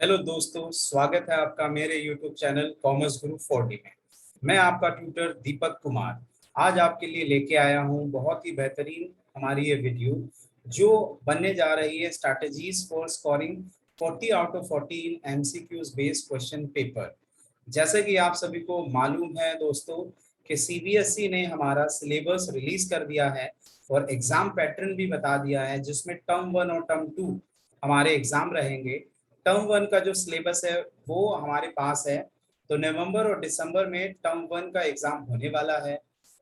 Hello दोस्तों, स्वागत है आपका मेरे YouTube चैनल कॉमर्स गुरु 4D में। मैं आपका ट्यूटर दीपक कुमार आज आपके लिए लेके आया हूँ बहुत ही बेहतरीन हमारी ये वीडियो जो बनने जा रही है strategies for scoring 40 out of 40 in MCQs based question paper. जैसे कि आप सभी को मालूम है दोस्तों कि CBSE ने हमारा सिलेबस रिलीज कर दिया है और एग्जाम पैटर्न भी बता दिया है जिसमें टर्म 1 और टर्म 2 हमारे एग्जाम रहेंगे। टर्म 1 का जो सिलेबस है वो हमारे पास है, तो नवंबर और दिसंबर में टर्म 1 का एग्जाम होने वाला है।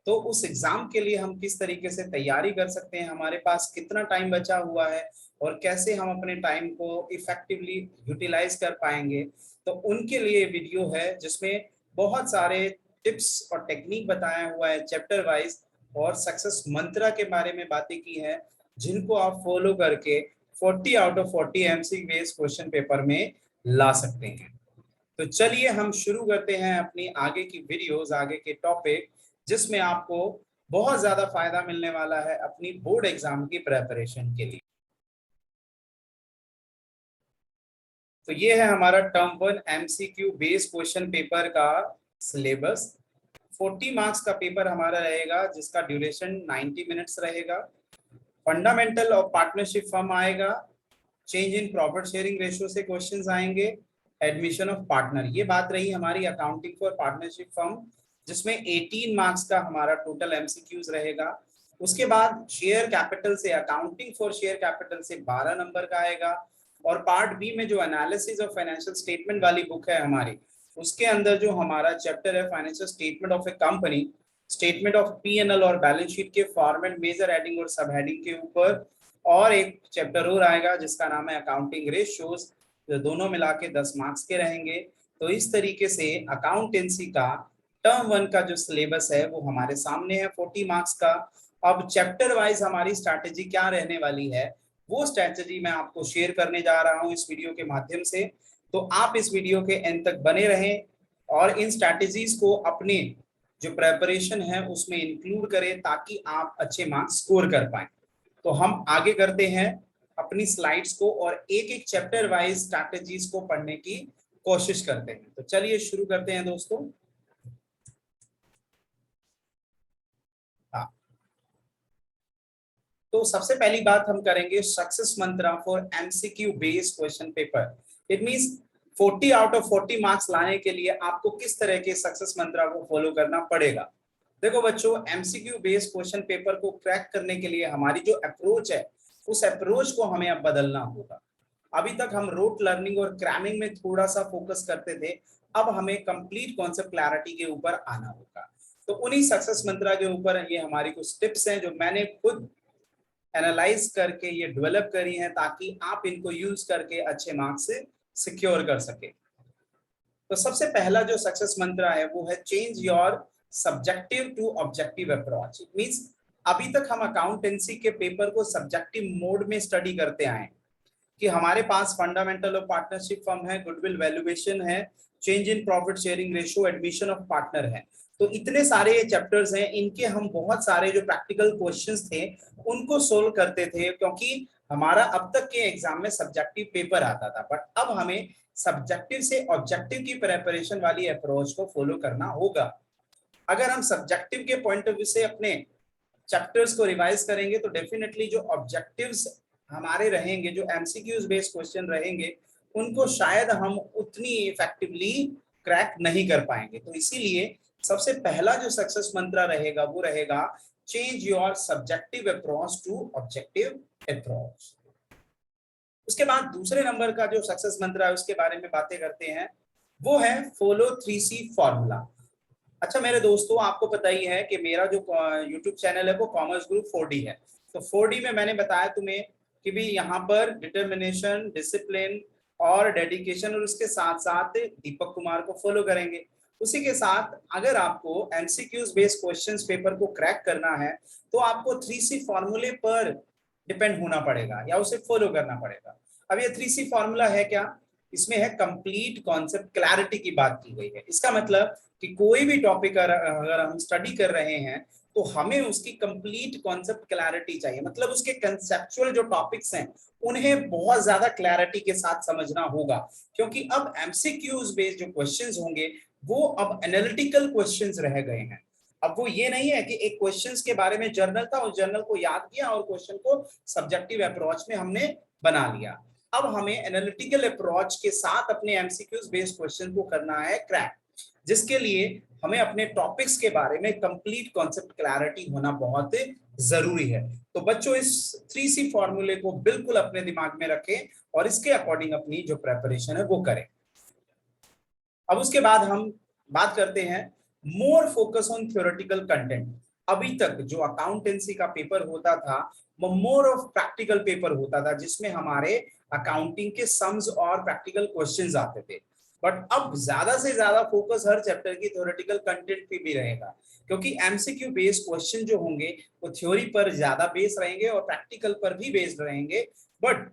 तो उस एग्जाम के लिए हम किस तरीके से तैयारी कर सकते हैं, हमारे पास कितना टाइम बचा हुआ है और कैसे हम अपने टाइम को इफेक्टिवली यूटिलाइज कर पाएंगे, तो उनके लिए वीडियो है जिसमें बहुत सारे टिप्स और टेक्निक बताया हुआ है चैप्टर वाइज और सक्सेस मंत्रा के बारे में बातें की है जिनको आप फॉलो करके 40 out of 40 MC based question paper में ला सकते हैं। तो चलिए हम शुरू करते हैं अपनी आगे की वीडियोस, आगे के टॉपिक जिसमें आपको बहुत ज्यादा फायदा मिलने वाला है अपनी बोर्ड एग्जाम की प्रिपरेशन के लिए। तो ये है हमारा term 1 MCQ based question paper का सिलेबस। 40 मार्क्स का पेपर हमारा रहेगा जिसका ड्यूरेशन 90 मिनट्स रहेगा। फंडामेंटल ऑफ पार्टनरशिप फर्म आएगा, change in profit sharing ratio से क्वेश्चंस आएंगे, एडमिशन ऑफ पार्टनर, ये बात रही हमारी अकाउंटिंग फॉर पार्टनरशिप फर्म जिसमें 18 मार्क्स का हमारा टोटल एमसीक्यूज रहेगा। उसके बाद शेयर कैपिटल से अकाउंटिंग फॉर शेयर कैपिटल से 12 नंबर का आएगा और पार्ट बी में जो एनालिसिस ऑफ फाइनेंशियल स्टेटमेंट वाली बुक है हमारी, उसके अंदर जो हमारा चैप्टर है financial statement of A company, statement of P&L और बैलेंस शीट के फॉर्मेट, मेजर हेडिंग और सब हेडिंग के ऊपर, और एक चैप्टर और आएगा जिसका नाम है अकाउंटिंग रेशियोज, जो दोनों मिला के 10 मार्क्स के रहेंगे। तो इस तरीके से अकाउंटेंसी का टर्म 1 का जो सिलेबस है वो हमारे सामने है 40 मार्क्स का। अब चैप्टर वाइज हमारी स्ट्रैटेजी क्या रहने वाली है वो स्ट्रैटेजी मैं आपको शेयर करने जा रहा हूं इस वीडियो के माध्यम से। तो आप इस वीडियो के एंड तक बने रहें और इन स्ट्रैटेजीज को अपने जो प्रेपरेशन है उसमें इंक्लूड करें ताकि आप अच्छे मार्क्स स्कोर कर पाए। तो हम आगे करते हैं अपनी स्लाइड्स को और एक एक चैप्टर वाइज स्ट्रैटेजीज को पढ़ने की कोशिश करते हैं। तो चलिए शुरू करते हैं दोस्तों। हाँ, तो सबसे पहली बात हम करेंगे success Mantra for MCQ based question paper. It means 40 out of 40 marks लाने के लिए आपको किस तरह के सक्सेस मंत्रा को फॉलो करना पड़ेगा। देखो बच्चों, एमसीक्यू बेस्ड क्वेश्चन पेपर को क्रैक करने के लिए हमारी जो अप्रोच है उस अप्रोच को हमें अब बदलना होगा। अभी तक हम रोट लर्निंग और क्रैमिंग में थोड़ा सा फोकस करते थे, अब हमें कंप्लीट कॉन्सेप्ट क्लैरिटी के ऊपर आना होगा। तो उन्हीं सक्सेस मंत्रा के ऊपर ये हमारी कुछ टिप्स हैं जो मैंने खुद एनालाइज करके ये डेवलप करी हैं ताकि आप इनको यूज करके अच्छे मार्क्स से सिक्योर कर सके। तो सबसे पहला जो सक्सेस मंत्र है वो है change your subjective to objective approach. It means अभी तक हम अकाउंटेंसी के पेपर को सब्जेक्टिव मोड में स्टडी करते आए कि हमारे पास फंडामेंटल ऑफ पार्टनरशिप फर्म है, गुडविल वैल्यूएशन है, change in profit sharing ratio, admission of partner है। तो इतने सारे चैप्टर्स हैं, इनके हम बहुत सारे जो प्रैक्टिकल क्वेश्चंस थे उनको सोल्व करते थे क्योंकि हमारा अब तक के एग्जाम में सब्जेक्टिव पेपर आता था। बट अब हमें सब्जेक्टिव से ऑब्जेक्टिव की प्रिपरेशन वाली अप्रोच को फॉलो करना होगा। अगर हम सब्जेक्टिव के पॉइंट ऑफ व्यू से अपने चैप्टर्स को रिवाइज करेंगे तो डेफिनेटली जो ऑब्जेक्टिव्स हमारे रहेंगे, जो एमसीक्यूज बेस्ड क्वेश्चन रहेंगे, उनको शायद हम उतनी इफेक्टिवली क्रैक नहीं कर पाएंगे। तो इसीलिए सबसे पहला जो सक्सेस मंत्र रहेगा वो रहेगा change your subjective approach to objective approach. उसके बाद दूसरे नंबर का जो सक्सेस मंत्र है उसके बारे में बातें करते हैं, वो है फॉलो 3C फॉर्मूला। अच्छा मेरे दोस्तों, आपको पता ही है कि मेरा जो YouTube चैनल है वो कॉमर्स ग्रुप 4D है। तो 4D में मैंने बताया तुम्हें कि भी यहाँ पर डिटर्मिनेशन, डिसिप्लिन और डेडिकेशन और उसके साथ साथ दीपक कुमार को फॉलो करेंगे। उसी के साथ अगर आपको एमसीक्यूज बेस्ड क्वेश्चंस पेपर को क्रैक करना है तो आपको 3C फॉर्मूले पर डिपेंड होना पड़ेगा या उसे फॉलो करना पड़ेगा। अब ये 3C फॉर्मूला है क्या? इसमें है कंप्लीट कॉन्सेप्ट क्लैरिटी की बात की गई है। इसका मतलब कि कोई भी टॉपिक अगर हम स्टडी कर रहे हैं तो हमें उसकी कंप्लीट कॉन्सेप्ट क्लैरिटी चाहिए, मतलब उसके कंसेप्चुअल जो टॉपिक्स हैं उन्हें बहुत ज्यादा क्लैरिटी के साथ समझना होगा, क्योंकि अब एमसीक्यूज बेस्ड जो क्वेश्चंस होंगे वो अब एनालिटिकल क्वेश्चंस रह गए हैं। अब वो ये नहीं है कि एक क्वेश्चंस के बारे में जर्नल था, उस जर्नल को याद किया और क्वेश्चन को सब्जेक्टिव अप्रोच में हमने बना लिया। अब हमें एनालिटिकल अप्रोच के साथ अपने एमसीक्यूज बेस्ड क्वेश्चन को करना है क्रैक, जिसके लिए हमें अपने टॉपिक्स के बारे में कंप्लीट कॉन्सेप्ट क्लैरिटी होना बहुत जरूरी है। तो बच्चों इस 3C फॉर्मूले को बिल्कुल अपने दिमाग में रखें और इसके अकॉर्डिंग अपनी जो प्रेपरेशन है वो करें। अब उसके बाद हम बात करते हैं more focus on theoretical content. अभी तक जो अकाउंटेंसी का पेपर होता था वो मोर ऑफ प्रैक्टिकल पेपर होता था, जिसमें हमारे अकाउंटिंग के सम्स और प्रैक्टिकल क्वेश्चंस आते थे। बट अब ज्यादा से ज्यादा फोकस हर चैप्टर की थ्योरेटिकल कंटेंट पे भी रहेगा, क्योंकि एमसीक्यू बेस्ड क्वेश्चन जो होंगे वो थ्योरी पर ज्यादा बेस्ड रहेंगे और प्रैक्टिकल पर भी बेस्ड रहेंगे। बट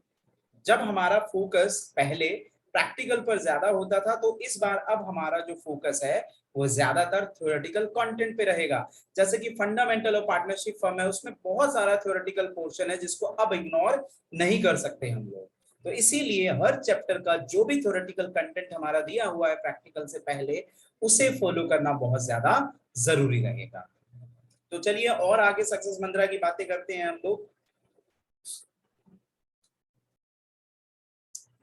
जब हमारा फोकस पहले प्रैक्टिकल पर ज्यादा होता था, तो इस बार अब हमारा जो फोकस है वो ज्यादातर थ्योरेटिकल कंटेंट पे रहेगा। जैसे कि फंडामेंटल और पार्टनरशिप फर्म है, उसमें बहुत सारा थ्योरेटिकल पोर्शन है जिसको अब इग्नोर नहीं कर सकते हम लोग। तो इसीलिए हर चैप्टर का जो भी थ्योरेटिकल कंटेंट हमारा दिया हुआ है प्रैक्टिकल से पहले, उसे फॉलो करना बहुत ज्यादा जरूरी रहेगा। तो चलिए और आगे सक्सेस मंत्रा की बातें करते हैं हम लोग।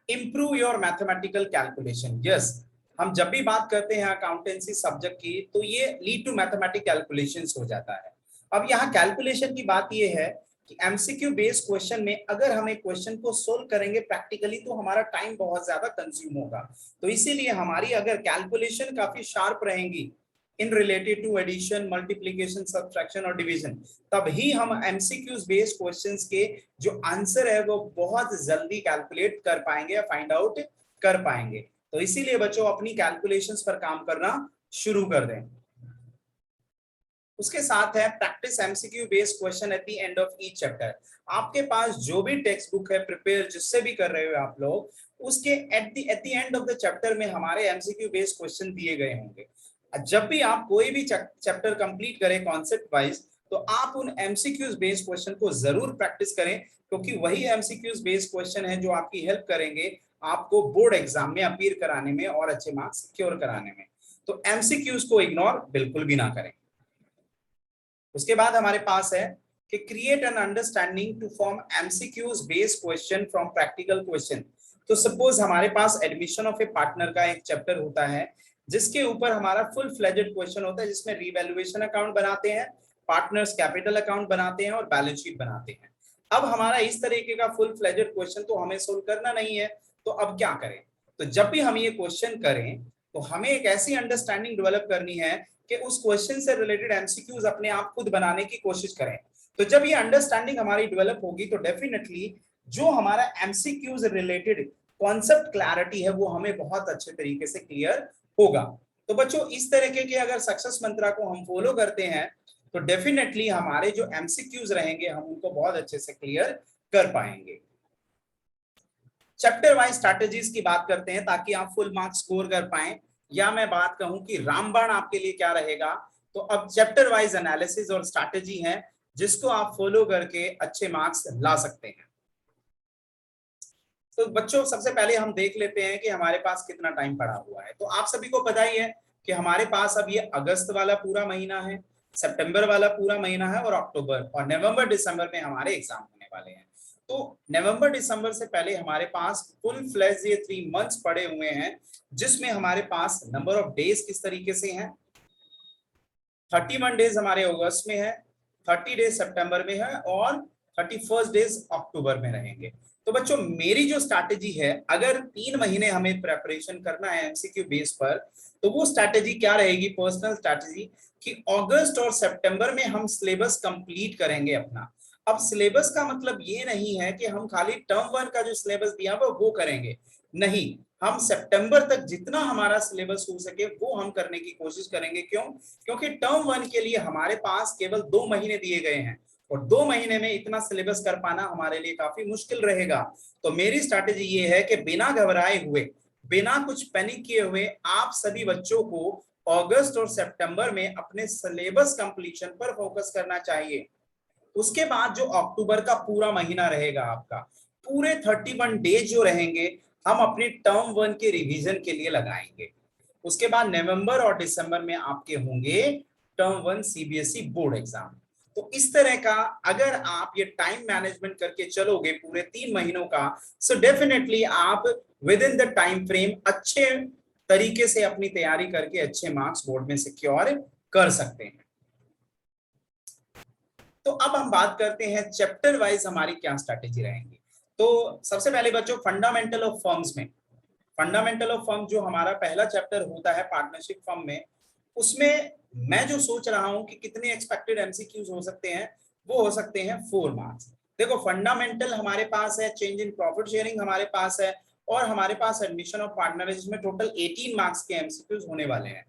Improve your mathematical calculation. Yes, हम जब भी बात करते हैं अकाउंटेंसी सब्जेक्ट की तो ये लीड टू मैथमेटिक कैलकुलेशंस हो जाता है। अब यहाँ कैलकुलेशन की बात ये है कि एमसीक्यू बेस्ड क्वेश्चन में अगर हम एक क्वेश्चन को सोल्व करेंगे प्रैक्टिकली तो हमारा टाइम बहुत ज्यादा कंज्यूम होगा। तो इसीलिए हमारी अगर कैलकुलेशन काफी शार्प रहेंगी in related to addition, multiplication, subtraction और डिवीजन, तभी हम एमसीक्यूज बेस्ड क्वेश्चंस के जो आंसर है वो बहुत जल्दी कैलकुलेट कर पाएंगे या फाइंड आउट कर पाएंगे। तो इसीलिए बच्चों अपनी कैलकुलेशंस पर काम करना शुरू कर दें। उसके साथ है practice MCQ based question at the end of each chapter. आपके पास जो भी टेक्स्ट बुक है प्रिपेयर जिससे भी कर रहे हो आप लोग, उसके at the end of the chapter में हमारे एमसीक्यू बेस्ड क्वेश्चन दिए गए होंगे। जब भी आप कोई भी चैप्टर कंप्लीट करें कॉन्सेप्ट वाइज, तो आप उन एमसीक्यूज बेस्ड क्वेश्चन को जरूर प्रैक्टिस करें, क्योंकि वही एमसीक्यूज बेस्ड क्वेश्चन है जो आपकी हेल्प करेंगे आपको बोर्ड एग्जाम में अपीयर कराने में और अच्छे मार्क्स सिक्योर कराने में। तो एमसीक्यूज को इग्नोर बिल्कुल भी ना करें। उसके बाद हमारे पास है कि create an understanding to form MCQs based question from practical question. तो सपोज हमारे पास एडमिशन ऑफ ए पार्टनर का एक चैप्टर होता है जिसके ऊपर हमारा फुल फ्लेजेड क्वेश्चन होता है, जिसमें रिवैल्यूएशन अकाउंट बनाते हैं, पार्टनर्स कैपिटल अकाउंट बनाते हैं और बैलेंस शीट बनाते हैं। अब हमारा इस तरीके का फुल फ्लेजेड क्वेश्चन तो हमें सोल्व करना नहीं है, तो अब क्या करें? तो जब भी हम ये क्वेश्चन करें तो हमें एक ऐसी अंडरस्टैंडिंग डेवलप करनी है कि उस क्वेश्चन से रिलेटेड एमसीक्यूज अपने आप खुद बनाने की कोशिश करें। तो जब ये अंडरस्टैंडिंग हमारी डेवलप होगी तो डेफिनेटली जो हमारा एमसीक्यूज रिलेटेड कॉन्सेप्ट क्लैरिटी है वो हमें बहुत अच्छे तरीके से क्लियर होगा। तो बच्चों इस तरीके के अगर सक्सेस मंत्रा को हम फॉलो करते हैं तो डेफिनेटली हमारे जो एमसीक्यूज रहेंगे हम उनको बहुत अच्छे से क्लियर कर पाएंगे। चैप्टर वाइज स्ट्रैटेजीज की बात करते हैं ताकि आप फुल मार्क्स स्कोर कर पाएं, या मैं बात कहूं कि रामबाण आपके लिए क्या रहेगा। तो अब चैप्टर वाइज एनालिसिस और स्ट्रैटेजी है जिसको आप फॉलो करके अच्छे मार्क्स ला सकते हैं। तो बच्चों सबसे पहले हम देख लेते हैं कि हमारे पास कितना टाइम पड़ा हुआ है। तो आप सभी को पता ही है कि हमारे पास अब ये अगस्त वाला पूरा महीना है, सितंबर वाला पूरा महीना है और अक्टूबर और नवंबर दिसंबर में हमारे एग्जाम होने वाले हैं। तो नवंबर दिसंबर से पहले हमारे पास फुल फ्लैश ये 3 मंथ्स पड़े हुए हैं, जिसमें हमारे पास नंबर ऑफ डेज किस तरीके से हैं। 31 डेज हमारे अगस्त में है, 30 डेज सितंबर में है और 31 डेज अक्टूबर में रहेंगे। तो बच्चों मेरी जो स्ट्रैटेजी है, अगर 3 महीने हमें प्रेपरेशन करना है एमसीक्यू बेस पर, तो वो स्ट्रैटेजी क्या रहेगी? पर्सनल स्ट्रैटेजी कि अगस्त और सितंबर में हम सिलेबस कंप्लीट करेंगे अपना। अब सिलेबस का मतलब ये नहीं है कि हम खाली टर्म 1 का जो सिलेबस दिया हुआ वो करेंगे, नहीं, हम सितंबर तक जितना हमारा सिलेबस हो सके वो हम करने की कोशिश करेंगे। क्यों? क्योंकि टर्म 1 के लिए हमारे पास केवल 2 महीने दिए गए हैं और 2 महीने में इतना सिलेबस कर पाना हमारे लिए काफी मुश्किल रहेगा। तो मेरी स्ट्रैटेजी ये है कि बिना घबराए हुए, बिना कुछ पैनिक किए हुए आप सभी बच्चों को अगस्त और सितंबर में अपने सिलेबस कंप्लीशन पर फोकस करना चाहिए। उसके बाद जो अक्टूबर का पूरा महीना रहेगा आपका, पूरे 31 डेज जो रहेंगे हम अपनी टर्म 1 के रिवीजन के लिए लगाएंगे। उसके बाद नवंबर और दिसंबर में आपके होंगे टर्म 1 सीबीएसई बोर्ड एग्जाम। तो इस तरह का अगर आप ये टाइम मैनेजमेंट करके चलोगे पूरे 3 महीनों का, सो डेफिनेटली आप with in the time frame अच्छे तरीके से अपनी तैयारी करके अच्छे मार्क्स बोर्ड में सिक्योर कर सकते हैं। तो अब हम बात करते हैं चैप्टर वाइज हमारी क्या स्ट्रैटेजी रहेंगी। तो सबसे पहले बच्चों फंडामेंटल ऑफ फर्म्स में, फंडामेंटल ऑफ फर्म जो हमारा पहला चैप्टर होता है पार्टनरशिप फर्म में, उसमें मैं जो सोच रहा हूं कि कितने एक्सपेक्टेड एमसीक्यूज हो सकते हैं, वो हो सकते हैं 4 मार्क्स। देखो फंडामेंटल हमारे पास है, चेंज इन प्रॉफिट शेयरिंग हमारे पास है, और हमारे पास एडमिशन ऑफ पार्टनर है जिसमें टोटल 18 मार्क्स के एमसीक्यूज होने वाले हैं।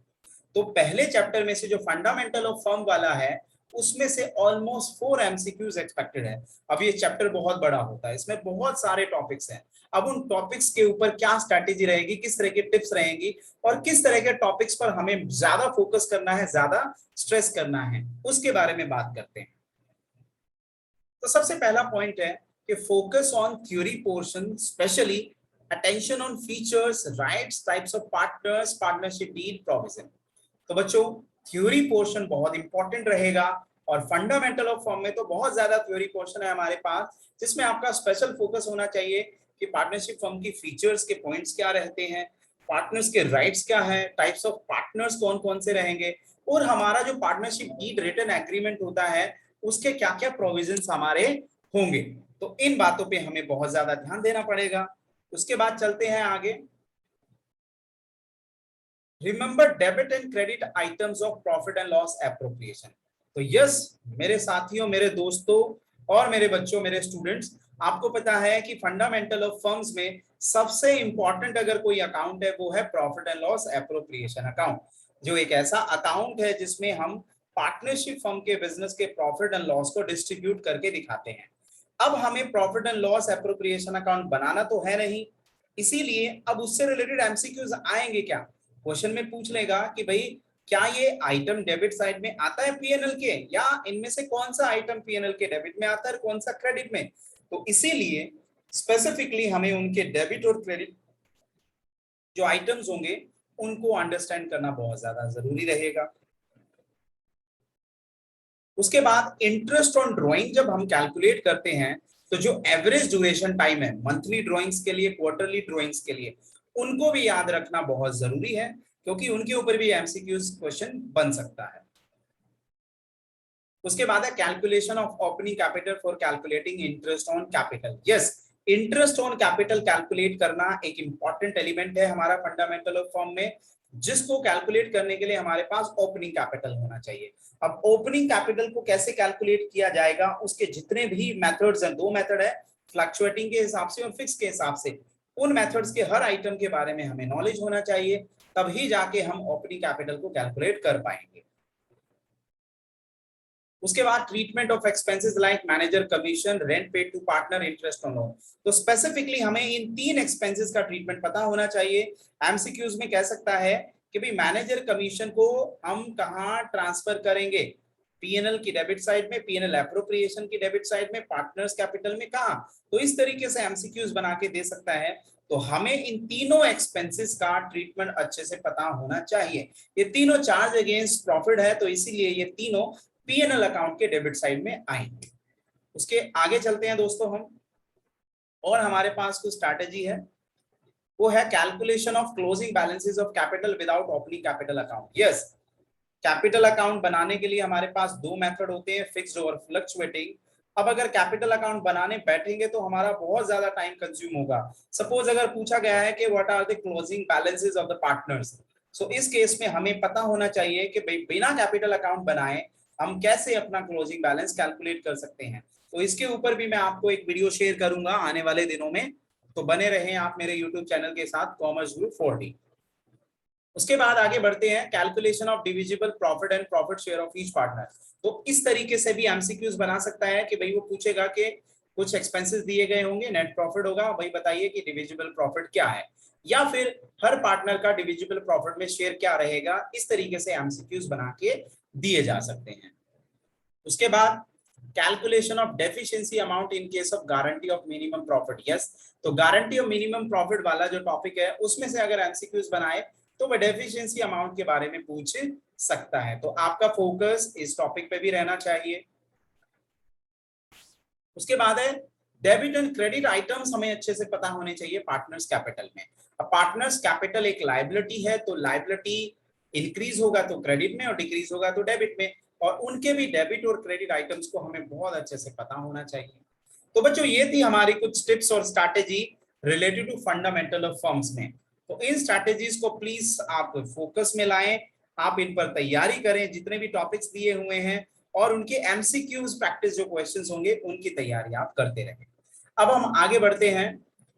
तो पहले चैप्टर में से जो फंडामेंटल ऑफ फर्म वाला है उसमें से ऑलमोस्ट 4 एमसीक्यूज एक्सपेक्टेड है। अब ये चैप्टर बहुत बड़ा होता है, इसमें बहुत सारे टॉपिक्स हैं। अब उन टॉपिक्स के ऊपर क्या स्ट्रैटेजी रहेगी, किस तरह की टिप्स रहेंगी और किस तरह के टॉपिक्स पर हमें ज्यादा फोकस करना है, ज्यादा स्ट्रेस करना है, उसके बारे में बात करते हैं। तो सबसे पहला पॉइंट है कि focus on theory portion, specially attention on features, rights, types of partners, partnership deed, provision. तो बच्चों थ्योरी पोर्शन बहुत इंपॉर्टेंट रहेगा, और फंडामेंटल ऑफ फर्म में तो बहुत ज्यादा थ्योरी पोर्शन है हमारे पास, जिसमें आपका स्पेशल फोकस होना चाहिए कि पार्टनरशिप फर्म की फीचर्स के पॉइंट्स क्या रहते हैं, पार्टनर्स के राइट्स क्या है, टाइप्स ऑफ पार्टनर्स कौन कौन से रहेंगे, और हमारा जो पार्टनरशिप डीड रिटन एग्रीमेंट होता है उसके क्या क्या प्रोविजंस हमारे होंगे। तो इन बातों पे हमें बहुत ज्यादा ध्यान देना पड़ेगा। उसके बाद चलते हैं आगे। Remember debit and credit items of profit and loss appropriation. तो यस मेरे साथियों, मेरे दोस्तों और मेरे बच्चों, मेरे स्टूडेंट्स, आपको पता है कि फंडामेंटल ऑफ फर्म्स में सबसे इंपॉर्टेंट अगर कोई अकाउंट है वो है profit and loss appropriation account, जो एक ऐसा अकाउंट है जिसमें हम पार्टनरशिप फर्म के बिजनेस के प्रॉफिट एंड लॉस को डिस्ट्रीब्यूट करके दिखाते हैं। अब हमें profit and loss appropriation account बनाना तो है नहीं, इसीलिए अब उससे रिलेटेड एमसीक्यूज आएंगे क्या, क्वेश्चन में पूछ लेगा कि भाई क्या ये आइटम डेबिट साइड में आता है पीएनएल के, या इनमें से कौन सा आइटम पीएनएल के डेबिट में आता है और कौन सा क्रेडिट में। तो इसीलिए स्पेसिफिकली हमें उनके डेबिट और क्रेडिट जो आइटम्स होंगे उनको अंडरस्टैंड करना बहुत ज्यादा जरूरी रहेगा। उसके बाद इंटरेस्ट ऑन ड्राइंग जब हम कैलकुलेट करते हैं तो जो एवरेज ड्यूरेशन टाइम है मंथली ड्राइंग्स के लिए, क्वार्टरली ड्राइंग्स के लिए, उनको भी याद रखना बहुत जरूरी है, क्योंकि उनके ऊपर भी एमसीक्यूज क्वेश्चन बन सकता है। उसके बाद है calculation of opening capital for calculating interest on capital. Yes, interest on capital calculate करना एक इंपॉर्टेंट एलिमेंट है हमारा फंडामेंटल ऑफ फर्म में, जिसको कैलकुलेट करने के लिए हमारे पास ओपनिंग कैपिटल होना चाहिए। अब ओपनिंग कैपिटल को कैसे कैलकुलेट किया जाएगा, उसके जितने भी मेथड्स हैं, 2 मेथड है, फ्लक्चुएटिंग के हिसाब से और फिक्स के हिसाब से, उन मेथड्स के हर आइटम के बारे में हमें नॉलेज होना चाहिए, तभी जाके हम ओपनिंग कैपिटल को कैलकुलेट कर पाएंगे। उसके बाद treatment of expenses like manager commission, rent paid to partner, interest on loan. तो स्पेसिफिकली हमें इन 3 एक्सपेंसेस का ट्रीटमेंट पता होना चाहिए। एमसीक्यूज में कह सकता है कि भाई मैनेजर कमीशन को हम कहाँ ट्रांसफर करेंगे, पीएनएल की डेबिट साइड में, पीएनएल एप्रोप्रिएशन की डेबिट साइड में, पार्टनर्स कैपिटल में कहाँ। तो इस तरीके से एमसीक्यूज बना के दे सकता है। तो हमें इन तीनों एक्सपेंसेस का ट्रीटमेंट अच्छे से पता होना चाहिए। ये तीनों चार्ज अगेंस्ट प्रॉफिट है, तो इसीलिए ये तीनों पीएनएल अकाउंट के डेबिट साइड में आएंगे। उसके आगे चलते हैं दोस्तों हम, और हमारे पास कुछ स्ट्रैटेजी है, वो है calculation of closing balances of capital without opening capital account. Yes, capital account बनाने के लिए हमारे पास 2 मेथड होते हैं, फिक्स्ड और फ्लक्चुएटिंग। अब अगर कैपिटल अकाउंट बनाने बैठेंगे तो हमारा बहुत ज्यादा टाइम कंज्यूम होगा। सपोज अगर पूछा गया है कि what are the closing balances of the partners, so इस केस में हमें पता होना चाहिए कि बिना कैपिटल अकाउंट बनाए हम कैसे अपना क्लोजिंग बैलेंस कैलकुलेट कर सकते हैं। तो इसके ऊपर भी मैं आपको एक वीडियो शेयर करूंगा आने वाले दिनों में, तो बने रहें आप मेरे यूट्यूब चैनल के साथ, कॉमर्स गुरु 4D। उसके बाद आगे बढ़ते हैं, calculation of divisible profit and profit share of each partner. तो इस तरीके से भी एमसीक्यूज बना सकता है कि भाई वो पूछेगा कि कुछ एक्सपेंसेस दिए गए होंगे, नेट प्रॉफिट होगा, भाई बताइए कि डिविजिबल प्रॉफिट क्या है। या फिर हर पार्टनर का डिविजिबल प्रॉफिट में शेयर क्या रहेगा, इस तरीके से एमसीक्यूज बना के दिए जा सकते हैं। उसके बाद calculation of deficiency amount in case of guarantee of minimum profit. Yes, तो गारंटी ऑफ मिनिमम प्रॉफिट वाला जो टॉपिक है उसमें से अगर एमसीक्यूज बनाए तो वह डेफिशिएंसी अमाउंट के बारे में पूछ सकता है, तो आपका फोकस इस टॉपिक पे भी रहना चाहिए। उसके बाद है डेबिट एंड क्रेडिट आइटम्स हमें अच्छे से पता होने चाहिए पार्टनर्स कैपिटल में। अब पार्टनर्स कैपिटल एक लायबिलिटी है, तो लायबिलिटी इंक्रीज होगा तो क्रेडिट में और डिक्रीज होगा तो डेबिट में, और उनके भी डेबिट और क्रेडिट आइटम्स को हमें बहुत अच्छे से पता होना चाहिए। तो बच्चों ये थी हमारी कुछ टिप्स और strategy related to fundamental of firms में। तो इन स्ट्रैटेजीज को प्लीज आप फोकस में लाएं, आप इन पर तैयारी करें जितने भी टॉपिक्स दिए हुए हैं, और उनके एमसीक्यूज प्रैक्टिस जो क्वेश्चंस होंगे उनकी तैयारी आप करते रहें। अब हम आगे बढ़ते हैं।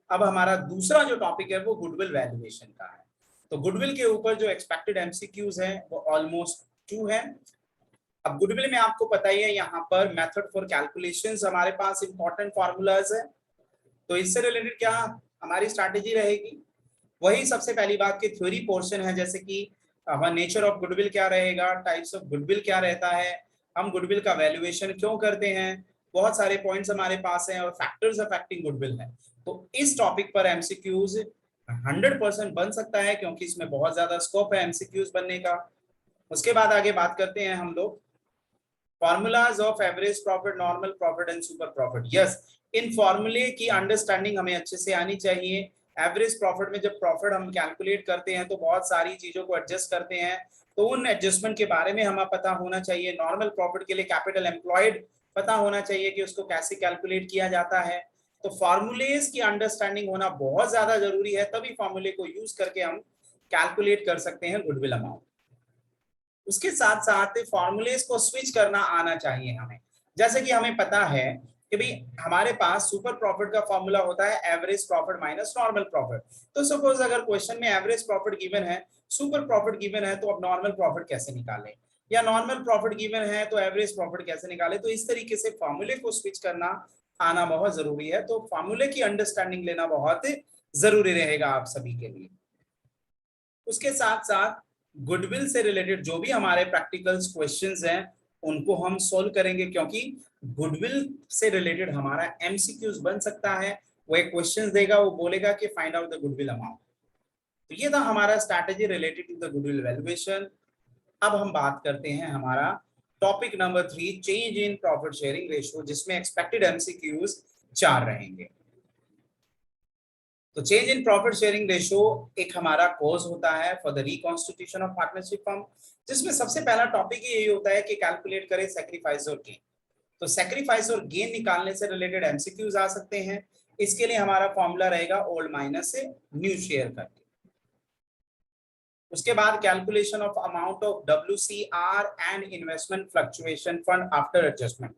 अब हमारा दूसरा जो टॉपिक है वो गुडविल वैल्यूएशन का है। तो गुडविल के ऊपर जो एक्सपेक्टेड एमसीक्यूज है वो ऑलमोस्ट 2 है। अब गुडविल में आपको पता ही है यहाँ पर मेथड फॉर कैलकुलेशंस हमारे पास इंपॉर्टेंट फॉर्मूलाज है। तो इससे रिलेटेड क्या हमारी स्ट्रैटेजी रहेगी, वही सबसे पहली बात की थ्योरी पोर्शन है, जैसे कि नेचर ऑफ गुडविल क्या रहेगा, टाइप्स ऑफ गुडविल क्या रहता है, हम गुडविल का वैल्यूएशन क्यों करते हैं, बहुत सारे पॉइंट्स हमारे पास हैं, और फैक्टर्स अफेक्टिंग गुडविल है। तो इस टॉपिक पर एमसीक्यूज 100% बन सकता है, क्योंकि इसमें बहुत ज्यादा स्कोप है एमसीक्यूज बनने का। उसके बाद आगे बात करते हैं हम लोग formulas of average profit, normal profit and super profit. Yes, इन फॉर्मूले की अंडरस्टैंडिंग हमें अच्छे से आनी चाहिए। एवरेज प्रॉफिट में जब प्रॉफिट हम कैलकुलेट करते हैं तो बहुत सारी चीजों को एडजस्ट करते हैं, तो उन एडजस्टमेंट के बारे में हमें पता होना चाहिए। नॉर्मल प्रॉफिट के लिए कैपिटल एम्प्लॉयड पता होना चाहिए कि उसको कैसे कैलकुलेट किया जाता है। तो फॉर्मूलेज की अंडरस्टैंडिंग होना बहुत ज्यादा जरूरी है, तभी फॉर्मूले को यूज करके हम कैलकुलेट कर सकते हैं गुडविल अमाउंट। उसके साथ साथ फॉर्मूलेस को स्विच करना आना चाहिए हमें। जैसे कि हमें पता है कि भाई हमारे पास सुपर प्रॉफिट का फॉर्मूला होता है average profit minus normal profit. तो सपोज अगर क्वेश्चन में एवरेज प्रॉफिट गिवन है, सुपर प्रॉफिट गिवन है, तो अब नॉर्मल प्रॉफिट कैसे निकालें, या नॉर्मल प्रॉफिट गिवन है तो एवरेज प्रॉफिट कैसे निकालें। तो इस तरीके से फॉर्मूले को स्विच करना आना बहुत जरूरी है। तो फॉर्मूले की अंडरस्टैंडिंग लेना बहुत जरूरी रहेगा आप सभी के लिए। उसके साथ साथ गुडविल से रिलेटेड जो भी हमारे प्रैक्टिकल्स क्वेश्चंस हैं उनको हम सोल्व करेंगे, क्योंकि गुडविल से रिलेटेड हमारा एमसीक्यूज बन सकता है। वो एक क्वेश्चंस देगा, वो बोलेगा कि find out the goodwill amount. तो ये था हमारा strategy related to the goodwill valuation. अब हम बात करते हैं हमारा topic number 3, change in profit sharing ratio, जिसमें एक्सपेक्टेड एमसीक्यूज 4 रहेंगे। तो change in profit sharing ratio एक हमारा कोर्स होता है for the reconstitution of partnership firm, जिसमें सबसे पहला टॉपिक यही होता है कि कैलकुलेट करें सैक्रिफाइस और गेन। तो सैक्रिफाइस और गेन निकालने से रिलेटेड एमसीक्यूज आ सकते हैं। इसके लिए हमारा फॉर्मूला रहेगा ओल्ड माइनस से न्यू शेयर करके। उसके बाद calculation of amount of WCR and investment fluctuation fund after adjustment.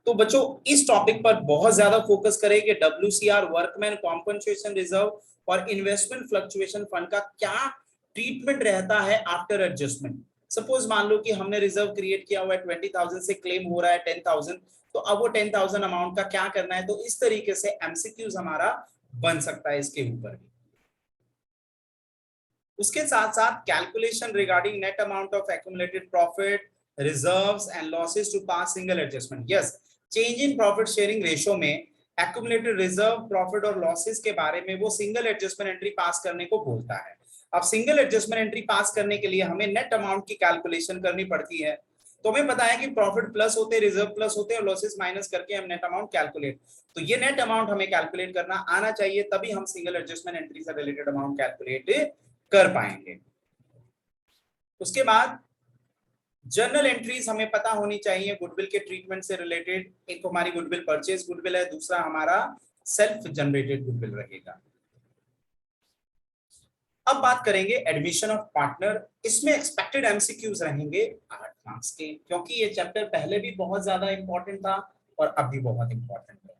तो बच्चों इस टॉपिक पर बहुत ज्यादा फोकस करें कि WCR वर्कमैन कॉम्पनसेशन रिजर्व और इन्वेस्टमेंट फ्लक्चुएशन फंड का क्या ट्रीटमेंट रहता है आफ्टर एडजस्टमेंट। सपोज मान लो कि हमने रिजर्व क्रिएट किया हुआ है 20,000 से क्लेम हो रहा है 10,000, तो अब वो 10,000 अमाउंट का क्या करना है। तो इस तरीके से एमसीक्यूज हमारा बन सकता है इसके ऊपर भी। उसके साथ साथ calculation regarding net amount of accumulated profit, reserves and losses to pass single adjustment. Yes, change in profit sharing ratio में एक्यूमुलेटेड रिजर्व, प्रॉफिट और लॉसेस के बारे में वो सिंगल एडजस्टमेंट एंट्री पास करने को बोलता है। अब सिंगल एडजस्टमेंट एंट्री पास करने के लिए हमें नेट अमाउंट की कैलकुलेशन करनी पड़ती है। तो हमें पता है कि प्रॉफिट प्लस होते, रिजर्व प्लस होते और लॉसेस माइनस करके हम नेट अमाउंट कैलकुलेट। तो ये नेट अमाउंट हमें कैलकुलेट करना आना चाहिए, तभी हम सिंगल एडजस्टमेंट एंट्री से रिलेटेड अमाउंट कैलकुलेट कर पाएंगे। उसके बाद जर्नल एंट्रीज हमें पता होनी चाहिए गुडविल के ट्रीटमेंट से रिलेटेड। एक तो हमारी गुडविल परचेज गुडविल है, दूसरा हमारा सेल्फ जनरेटेड गुडविल रहेगा। अब बात करेंगे एडमिशन ऑफ पार्टनर। इसमें एक्सपेक्टेड एमसीक्यूज रहेंगे 8 मार्क्स के, क्योंकि ये चैप्टर पहले भी बहुत ज्यादा इंपॉर्टेंट था और अब भी बहुत इंपॉर्टेंट है।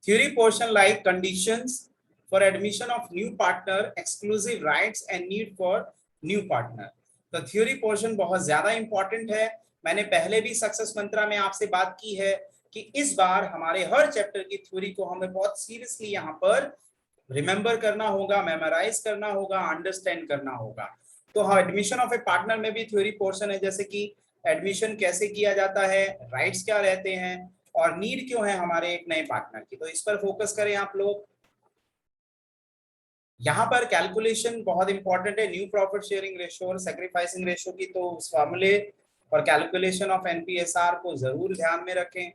Theory portion like conditions for admission of new partner, exclusive rights and need for new partner। तो थ्योरी पोर्शन बहुत ज्यादा इंपॉर्टेंट है। मैंने पहले भी सक्सेस मंत्रा में आपसे बात की है कि इस बार हमारे हर चैप्टर की थ्योरी को हमें बहुत सीरियसली यहाँ पर रिमेंबर करना होगा, मेमोराइज करना होगा, अंडरस्टैंड करना होगा। तो हाँ, एडमिशन ऑफ ए पार्टनर में भी थ्योरी पोर्शन है, जैसे कि एडमिशन कैसे किया जाता है, राइट्स क्या रहते हैं और नीड क्यों है हमारे एक नए पार्टनर की, तो इस पर फोकस करें आप लोग। यहाँ पर कैलकुलेशन बहुत इंपॉर्टेंट है, न्यू प्रॉफिट शेयरिंग रेशियो और सैक्रिफाइसिंग रेशियो की, तो उस फॉर्मूले और कैलकुलेशन ऑफ एनपीएसआर को जरूर ध्यान में रखें।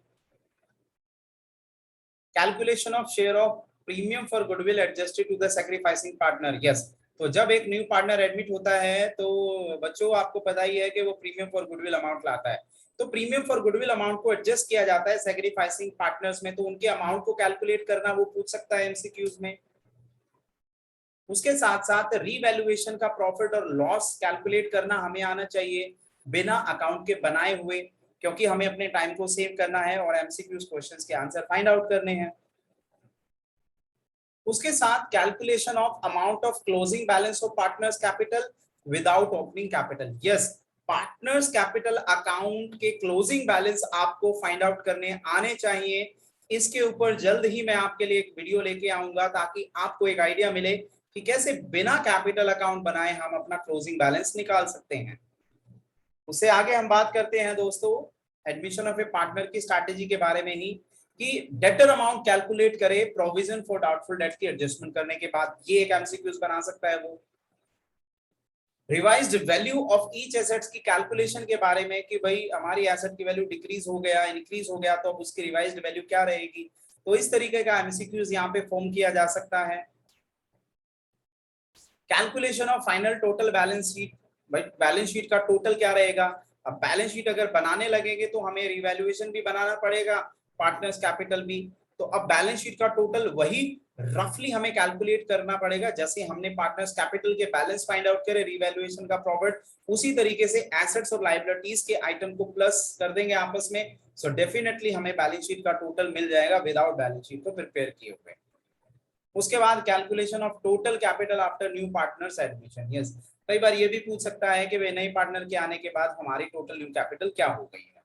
Calculation of share of premium for goodwill adjusted to the sacrificing partner, yes. तो जब एक न्यू पार्टनर एडमिट होता है तो बच्चों आपको पता ही है कि वो प्रीमियम फॉर गुडविल अमाउंट लाता है, तो प्रीमियम फॉर गुडविल अमाउंट को एडजस्ट किया जाता है सैक्रिफाइसिंग पार्टनर्स में, तो उनके अमाउंट को कैलकुलेट करना वो पूछ सकता है एमसीक्यूज में। उसके साथ साथ रीवैल्यूएशन का प्रॉफिट और लॉस कैलकुलेट करना हमें आना चाहिए बिना अकाउंट के बनाए हुए, क्योंकि हमें अपने टाइम को सेव करना है और एमसीक्यूज क्वेश्चंस के आंसर फाइंड आउट करने हैं। उसके साथ calculation of amount of closing balance of partners capital without opening capital, yes. Partners capital account के क्लोजिंग बैलेंस आपको फाइंड आउट करने आने चाहिए। इसके ऊपर जल्द ही मैं आपके लिए एक वीडियो लेके आऊंगा ताकि आपको एक आइडिया मिले कि कैसे बिना कैपिटल अकाउंट बनाए हम अपना क्लोजिंग बैलेंस निकाल सकते हैं। उससे आगे हम बात करते हैं दोस्तों एडमिशन ऑफ ए पार्टनर की स्ट्रैटेजी के बारे में ही, कि डेटर अमाउंट कैलकुलेट करे प्रोविजन फॉर डाउटफुल डेट की एडजस्टमेंट करने के बाद, ये एक एमसीक्यूज बना सकता है वो। Revised value of each assets की कैलकुलेशन के बारे में कि भाई हमारी एसेट की वैल्यू डिक्रीज हो गया, इंक्रीज हो गया, तो अब उसकी रिवाइज्ड वैल्यू क्या रहेगी, तो इस तरीके का एमसीक्यूज यहाँ पे फॉर्म किया जा सकता है। Calculation of final total balance sheet, भाई बैलेंस शीट का टोटल क्या रहेगा। अब बैलेंस शीट अगर बनाने लगेंगे तो हमें रिवैल्यूएशन भी बनाना पड़ेगा, पार्टनर्स कैपिटल भी, तो अब बैलेंस शीट का टोटल वही रफली हमें कैलकुलेट करना पड़ेगा, जैसे हमने पार्टनर्स कैपिटल के बैलेंस फाइंड आउट करे, रिवैल्यूएशन का प्रॉफिट, उसी तरीके से एसेट्स और लायबिलिटीज के आइटम को प्लस कर देंगे आपस में। सो डेफिनेटली हमें बैलेंस शीट का टोटल मिल जाएगा विदाउट बैलेंस शीट को प्रिपेयर किए हुए। उसके बाद calculation of total capital after new partners admission, yes. कई बार ये भी पूछ सकता है कि वे नए पार्टनर के आने के बाद हमारी टोटल न्यू कैपिटल क्या हो गई है।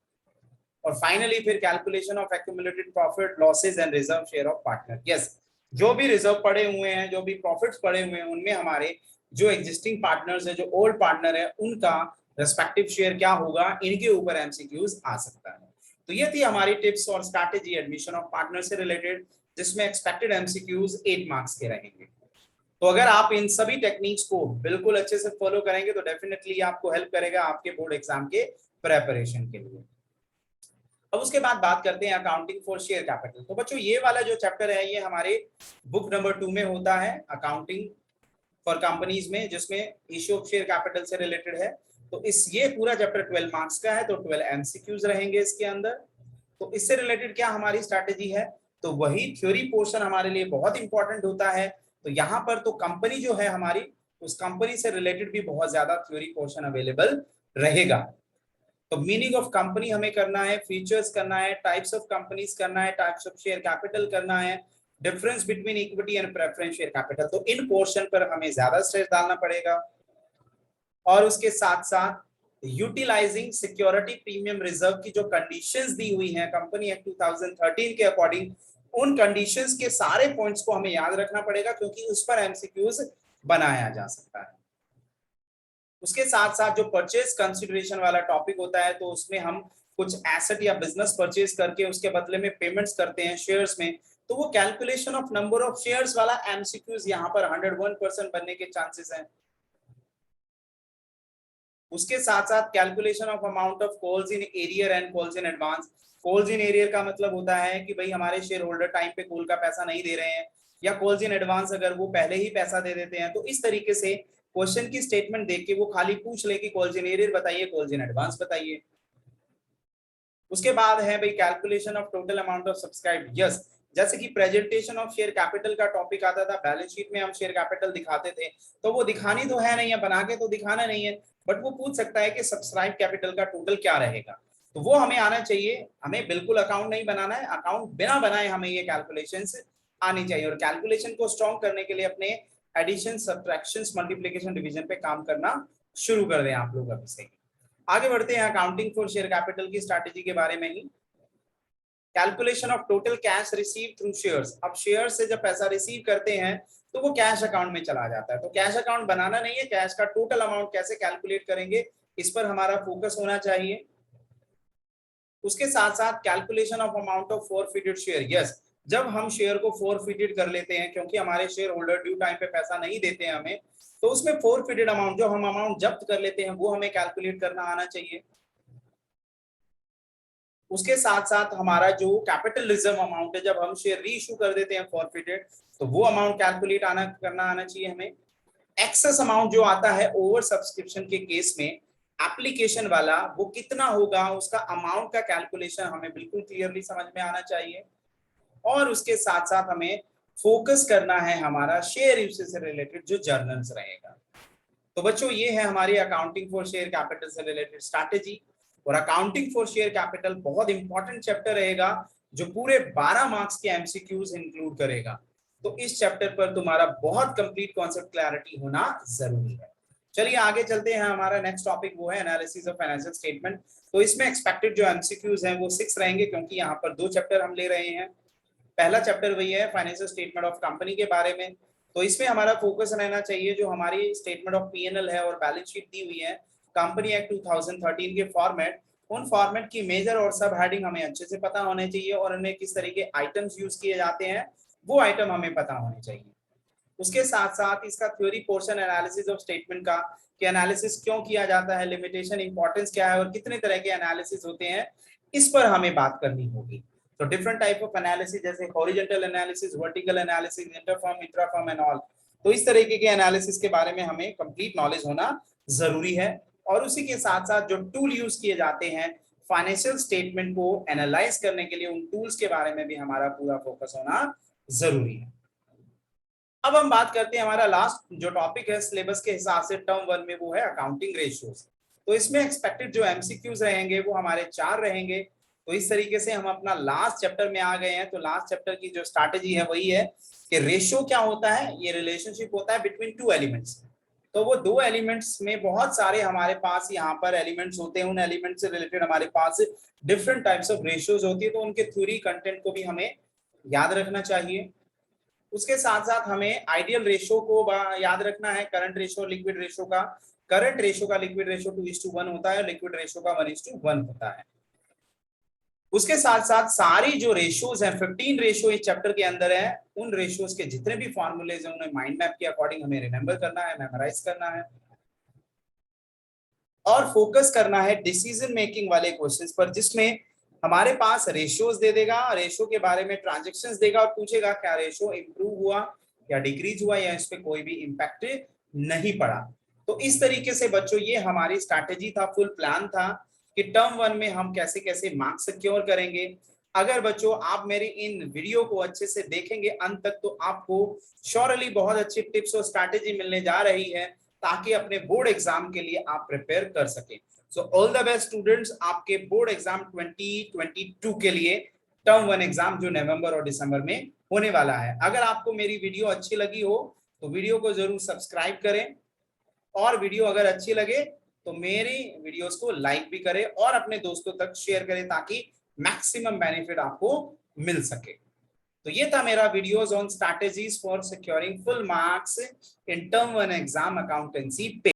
और फाइनली फिर calculation of accumulated profit losses and reserve share of partner, yes. जो भी रिजर्व पड़े हुए हैं, जो भी प्रॉफिट्स पड़े हुए हैं, उनमें हमारे जो एग्जिस्टिंग पार्टनर्स है, जो ओल्ड पार्टनर है, उनका रेस्पेक्टिव शेयर क्या होगा, इनके ऊपर एमसीक्यूज आ सकता है। तो ये थी हमारी टिप्स और स्ट्रैटेजी एडमिशन ऑफ पार्टनर से रिलेटेड, जिसमें एक्सपेक्टेड एमसीक्यूज 8 मार्क्स के रहेंगे। तो अगर आप इन सभी टेक्निक्स को बिल्कुल अच्छे से फॉलो करेंगे तो डेफिनेटली आपको हेल्प करेगा आपके बोर्ड एग्जाम के प्रेपरेशन के लिए। अब उसके बाद बात करते हैं अकाउंटिंग फॉर शेयर कैपिटल। तो बच्चों ये वाला जो चैप्टर है ये हमारे बुक नंबर 2 में होता है, अकाउंटिंग फॉर कंपनीज में, जिसमें इश्यू ऑफ शेयर कैपिटल से रिलेटेड है। तो इस ये पूरा चैप्टर 12 मार्क्स का है, तो 12 एमसीक्यूज रहेंगे इसके अंदर। तो इससे रिलेटेड क्या हमारी स्ट्रैटेजी है, तो वही थ्योरी पोर्शन हमारे लिए बहुत इंपॉर्टेंट होता है। तो यहाँ पर तो कंपनी जो है हमारी, उस कंपनी से रिलेटेड भी बहुत ज्यादा थ्योरी पोर्शन अवेलेबल रहेगा। तो मीनिंग ऑफ कंपनी हमें करना है, फीचर्स करना है, टाइप्स ऑफ कंपनीज करना है, टाइप्स ऑफ शेयर कैपिटल करना है, difference between equity and preference share capital, तो इन पोर्शन पर हमें ज्यादा स्ट्रेस डालना पड़ेगा। और उसके साथ साथ यूटिलाइजिंग सिक्योरिटी प्रीमियम रिजर्व की जो कंडीशंस दी हुई हैं कंपनी एक्ट 2013 के अकॉर्डिंग, उन कंडीशंस के सारे पॉइंट्स को हमें याद रखना पड़ेगा, क्योंकि उस पर एमसीक्यूज बनाया जा सकता है। उसके साथ साथ जो परचेज कंसिडरेशन वाला टॉपिक होता है, तो उसमें हम कुछ एसेट या बिजनेस परचेज करके उसके बदले में पेमेंट्स करते हैं शेयर्स में, तो वो calculation of number of shares वाला एमसीक्यूज यहाँ पर 101% बनने के चांसेस हैं। उसके साथ साथ calculation of amount of calls in arrear and calls in advance. Calls in arrear का मतलब होता है कि भाई हमारे शेयर होल्डर टाइम पे कॉल का पैसा नहीं दे रहे हैं, या कॉल्स इन एडवांस अगर वो पहले ही पैसा दे देते हैं, तो इस तरीके से क्वेश्चन की स्टेटमेंट देख के वो खाली पूछ ले कि कॉल्स इन एरियर बताइए, कॉल्स इन एडवांस बताइए। उसके बाद है भाई calculation of total amount of subscribe, yes. जैसे कि प्रेजेंटेशन ऑफ शेयर कैपिटल का टॉपिक आता था, बैलेंस शीट में हम शेयर कैपिटल दिखाते थे, तो वो दिखानी तो है नहीं है, बना के तो दिखाना नहीं है, बट वो पूछ सकता है कि सब्सक्राइब कैपिटल का टोटल क्या रहेगा, तो वो हमें आना चाहिए। हमें बिल्कुल अकाउंट नहीं बनाना है, अकाउंट बिना बनाए हमें ये कैलकुलेशंस आनी चाहिए। और कैलकुलेशन को स्ट्रॉन्ग करने के लिए अपने एडिशन, सब्ट्रैक्शंस, मल्टीप्लिकेशन, डिवीजन पे काम करना शुरू कर दें आप लोग अभी से। आगे बढ़ते हैं अकाउंटिंग फॉर शेयर कैपिटल की स्ट्रैटेजी के बारे में ही। Calculation of total cash receive through shares. अब शेयर से जब पैसा रिसीव करते हैं तो वो कैश अकाउंट में चला जाता है। तो कैश अकाउंट बनाना नहीं है, कैश का टोटल अमाउंट कैसे कैलकुलेट करेंगे इस पर हमारा फोकस होना चाहिए। उसके साथ साथ calculation of amount of forfeited share. Yes, जब हम शेयर को फॉरफिटेड कर लेते हैं क्योंकि हमारे शेयर होल्डर ड्यू टाइम पे पैसा नहीं देते हैं हमें, तो उसमें फॉरफिटेड अमाउंट जो हम अमाउंट जब्त कर लेते हैं वो हमें कैलकुलेट करना आना चाहिए। उसके साथ साथ हमारा जो कैपिटल रिजर्व अमाउंट है, जब हम शेयर री इशू कर देते हैं फॉरफिटेड, तो वो अमाउंट कैलकुलेट करना आना चाहिए हमें। एक्सेस अमाउंट जो आता है ओवर सब्सक्रिप्शन के केस में, एप्लीकेशन वाला, वो कितना होगा उसका अमाउंट का कैलकुलेशन हमें बिल्कुल क्लियरली समझ में आना चाहिए। और उसके साथ साथ हमें फोकस करना है हमारा शेयर यूसेज से रिलेटेड जो जर्नल्स रहेगा। तो बच्चों ये है हमारी अकाउंटिंग फॉर शेयर कैपिटल से रिलेटेड स्ट्रैटेजी। और अकाउंटिंग फॉर शेयर कैपिटल बहुत इंपॉर्टेंट चैप्टर रहेगा जो पूरे 12 मार्क्स के एमसीक्यूज इंक्लूड करेगा। तो इस चैप्टर पर तुम्हारा बहुत कंप्लीट कॉन्सेप्ट क्लैरिटी होना जरूरी है। चलिए आगे चलते हैं। हमारा नेक्स्ट टॉपिक वो है एनालिसिस ऑफ फाइनेंशियल स्टेटमेंट। तो इसमें एक्सपेक्टेड जो एमसीक्यूज हैं वो 6 रहेंगे क्योंकि यहाँ पर 2 चैप्टर हम ले रहे हैं। पहला चैप्टर वही है फाइनेंशियल स्टेटमेंट ऑफ कंपनी के बारे में। तो इसमें हमारा फोकस रहना चाहिए जो हमारी स्टेटमेंट ऑफ पीएनएल है और बैलेंस शीट दी हुई है कंपनी एक्ट 2013 के फॉर्मेट, उन फॉर्मेट की मेजर और सब हेडिंग हमें अच्छे से पता होने चाहिए और उनमें किस तरह के आइटम्स यूज किए जाते हैं वो आइटम हमें पता होने चाहिए। उसके साथ साथ इसका theory portion analysis of statement का, कि एनालिसिस क्यों किया जाता है, लिमिटेशन इंपॉर्टेंस क्या है और कितने तरह के एनालिसिस होते हैं, इस पर हमें बात करनी होगी। तो डिफरेंट टाइप ऑफ एनालिसिस जैसे horizontal analysis, vertical analysis, inter-firm, इंट्राफर्म and all, तो इस तरीके के एनालिसिस के बारे में हमें कंप्लीट नॉलेज होना जरूरी है। और उसी के साथ साथ जो टूल यूज किए जाते हैं फाइनेंशियल स्टेटमेंट को एनालाइज करने के लिए, उन टूल्स के बारे में भी हमारा पूरा फोकस होना जरूरी है। अब हम बात करते हैं हमारा लास्ट जो टॉपिक है सिलेबस के हिसाब से टर्म 1 में, वो है अकाउंटिंग रेशियोज। तो इसमें एक्सपेक्टेड जो एमसीक्यूज रहेंगे वो हमारे 4 रहेंगे। तो इस तरीके से हम अपना लास्ट चैप्टर में आ गए हैं। तो लास्ट चैप्टर की जो स्ट्रैटेजी है वही है कि रेशियो क्या होता है, ये रिलेशनशिप होता है बिटवीन 2 एलिमेंट्स। तो वो 2 एलिमेंट्स में बहुत सारे हमारे पास यहाँ पर एलिमेंट्स होते हैं, उन एलिमेंट्स से रिलेटेड हमारे पास डिफरेंट टाइप्स ऑफ रेशियोज होती है। तो उनके थ्योरी कंटेंट को भी हमें याद रखना चाहिए। उसके साथ साथ हमें आइडियल रेशियो को याद रखना है, करंट रेशियो लिक्विड रेशियो का। करंट रेशियो का लिक्विड रेशियो 2:1 होता है, लिक्विड रेशियो का 1:1 होता है। उसके साथ साथ सारी जो रेशियोज हैं, 15 रेशियो इस चैप्टर के अंदर है, उन रेशियोज के जितने भी फॉर्मूलेज हैं उन्हें माइंड मैप के अकॉर्डिंग हमें रिमेंबर करना है, मेमोराइज करना है और फोकस करना है डिसीजन मेकिंग वाले क्वेश्चंस पर, जिसमें हमारे पास रेशियोज दे देगा, रेशियो के बारे में ट्रांजैक्शंस देगा और पूछेगा क्या रेशियो इंप्रूव हुआ या डिक्रीज हुआ या इस पे कोई भी इंपैक्ट नहीं पड़ा। तो इस तरीके से बच्चों ये हमारी स्ट्रैटेजी था, फुल प्लान था कि टर्म 1 में हम कैसे कैसे मार्क्स सिक्योर करेंगे। अगर बच्चों आप मेरी इन वीडियो को अच्छे से देखेंगे अंत तक, तो आपको श्योरली बहुत अच्छी टिप्स और स्ट्रैटेजी मिलने जा रही है ताकि अपने बोर्ड एग्जाम के लिए आप प्रिपेयर कर सकें। So all the best students, आपके बोर्ड एग्जाम 2022 के लिए टर्म 1 एग्जाम जो नवंबर और दिसंबर में होने वाला है। अगर आपको मेरी वीडियो अच्छी लगी हो तो वीडियो को जरूर सब्सक्राइब करें और वीडियो अगर अच्छी लगे तो मेरी वीडियोस को लाइक भी करें और अपने दोस्तों तक शेयर करें ताकि मैक्सिमम बेनिफिट आपको मिल सके। तो ये था मेरा videos on strategies for securing full marks in term 1 exam accountancy पे।